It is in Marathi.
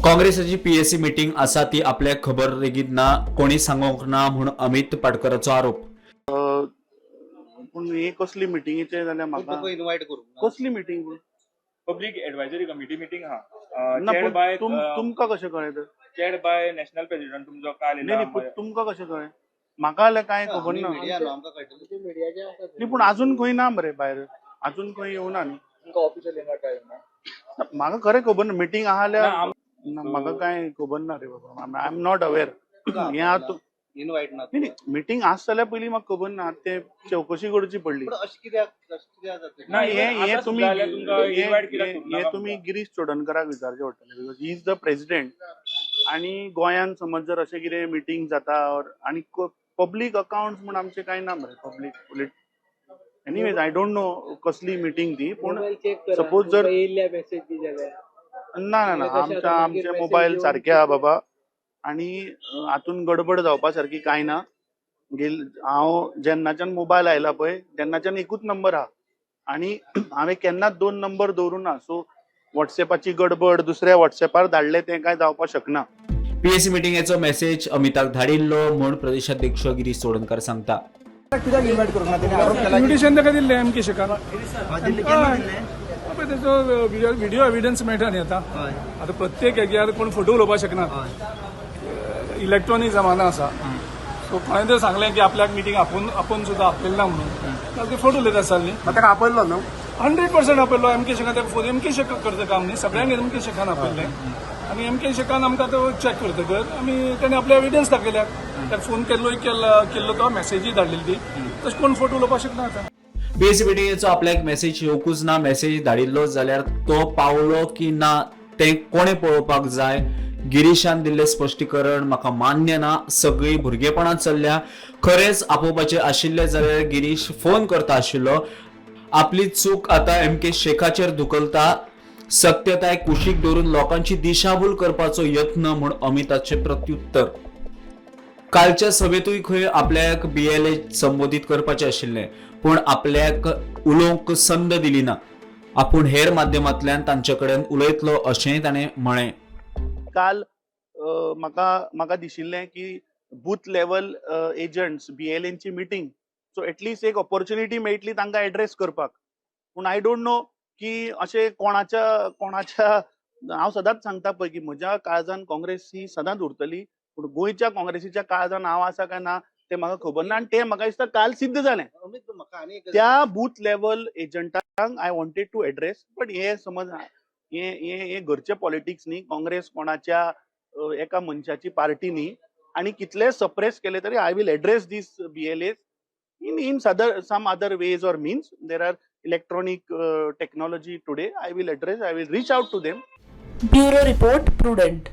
काँग्रेसाची पीएससी मीटिंग असा ती आपल्या खबर लेगीत ना कोणी सांगोंक ना म्हणून अमित पाटकरांचो आरोप। पण हे कसली मिटिंगेचे जाल्यार म्हाका इनवाइट करू कसली मिटिंग पब्लिक एडवायझरी कमिटी मीटिंग हा ना चेअर्ड पण बाय तुमकां कशें कळ्ळें तर चेअर्ड बाय नॅशनल प्रेसिडेंट तुमचो काल नाही येयला नाही, पण तुमकां कशें कळ्ळें म्हाका जाल्यार कांय खबर ना मीडिया न्हू आमकां कळटलें नाही पण अजून खंय ना मरे भायर अजून खंय येवना न्ही तुमकां ऑफिशियल इन्वाइट कळ्ळें म्हाका खरें खबर ना मिटींग आहा ना, जाल्यार म्हाका कांय खबर ना रे बाबा आय एम नॉट अवेअर हें आतां इनवाइट ना नाही मिटींग आस जाल्यार पयलीं म्हाका खबर ना ते चवकशी करची पडली पण अशें कित्याक जातलें ना, हे आतां तुम्ही सुद्दां जाल्यार तुमकां invite कित्याक करूं हे नाका तुम्ही तुमकां? गिरीश चोडणकराक विचारचें पडटलें because he is the president आणि गोंयान समज जर अशें कितें मिटींग जाता और आणि पब्लीक अकाउंट्स म्हण आमचे कांय ना मरे public anyways I don't know कसली मिटींग ती पूण सपोज जर ना ना ना आमचे मोबायल सारखे आहा बाबा आणि हातून गडबड जावपा सारखी कांय ना हांव जेन्नाच्यान मोबायल आयला पळय तेन्नाच्यान एकूच नंबर आहा आणि हांवें केन्नाच दोन नंबर दवरुना सो व्हॉट्सएपाची गडबड दुसऱ्या व्हॉट्सएपार धाडले ते काय जावपाक शकना। पीएससी मीटिंगेचो मेसेज अमिताक धाडिल्लो म्हूण प्रदेशाध्यक्ष गिरीश चोडणकर सांगता। इन्व्हिटेशन ताका दिल्लें एमके शेखार तेजो व्हिडिओ एविडन्स मेळटा न्ही आतां प्रत्येक हेग्यार कोण फोटो उलोवपाक शकना इलेक्ट्रॉनीक जमाना आसा सो कोणें जर सांगलें की आपल्याक मिटींग आपूण सुद्दां आपयल्ला म्हणून जाल्यार ते फोटो उलयता आसताले न्ही ताका आपयल्लो न्हू 100% आपयल्लो एमके शेखान एमके शेखान करता काम न्ही सगळ्यांक एमके शेखान आपयल्लें आनी एमके शेखान आमकां तो चॅक करतकर आमी ताणें आपले एविडन्स दाखयल्यात ताका फोन केल्लो तो मेसेजी धाडलेली ती तशें कोण फोटो उलोवपाक शकना आतां। पीएससी मीटिंगेचो आपल्याक मेसेज येवकूच ना मेसेज धाडिल्लो जाल्यार तो पावलो की ना ते कोणे पळोवपाक जाय। गिरीशान दिल्लें स्पश्टीकरण म्हाका मान्य ना सगळी भुरगेपणां चल्ल्या खरेंच आपोवपाचें आशिल्लें जाल्यार गिरीश फोन करता आशिल्लो आपली चूक आतां एमके शेखाचेर धुकलता सत्यताय कुशीक दवरून लोकांची दिशाभूल करपाचो यत्न म्हूण अमिताचे प्रत्युत्तर। कालच्या सभेतूय खंय आपल्याक बीएलए संबोधीत करपाचें आशिल्लें पूण आपल्याक उलोवंक संद दिली ना आपूण हेर माध्यमांतल्यान तांचे कडेन उलयतलो अशेंय ताणें म्हळें। काल म्हाका दिशिल्लें की बूथ लेवल एजंट्स बीएलएनची मिटींग सो एटलीस्ट एक ऑपॉर्च्युनिटी मेळटली तांकां एड्रेस करपाक पूण आय डोंट नो की अशें कोणाच्या हांव सदांच सांगता पळय की म्हज्या काळजान काँग्रेस ही सदांच उरतली पूण गोंयच्या काँग्रेसीच्या काळजान हांव आसा काय ना ते म्हाका खबर ना आनी तें म्हाका दिसता काल सिद्ध जालें त्या बूथ लेवल एजंटांक I wanted to address but हे समज हे घरचे पॉलिटिक्स न्ही काँग्रेस कोणाच्या एका मनशाची पार्टी न्ही आणि कितले सप्रेस केले तरी I will address this BLA in some other ways or means. There are electronic technology today. I will reach out to them. Bureau Report Prudent.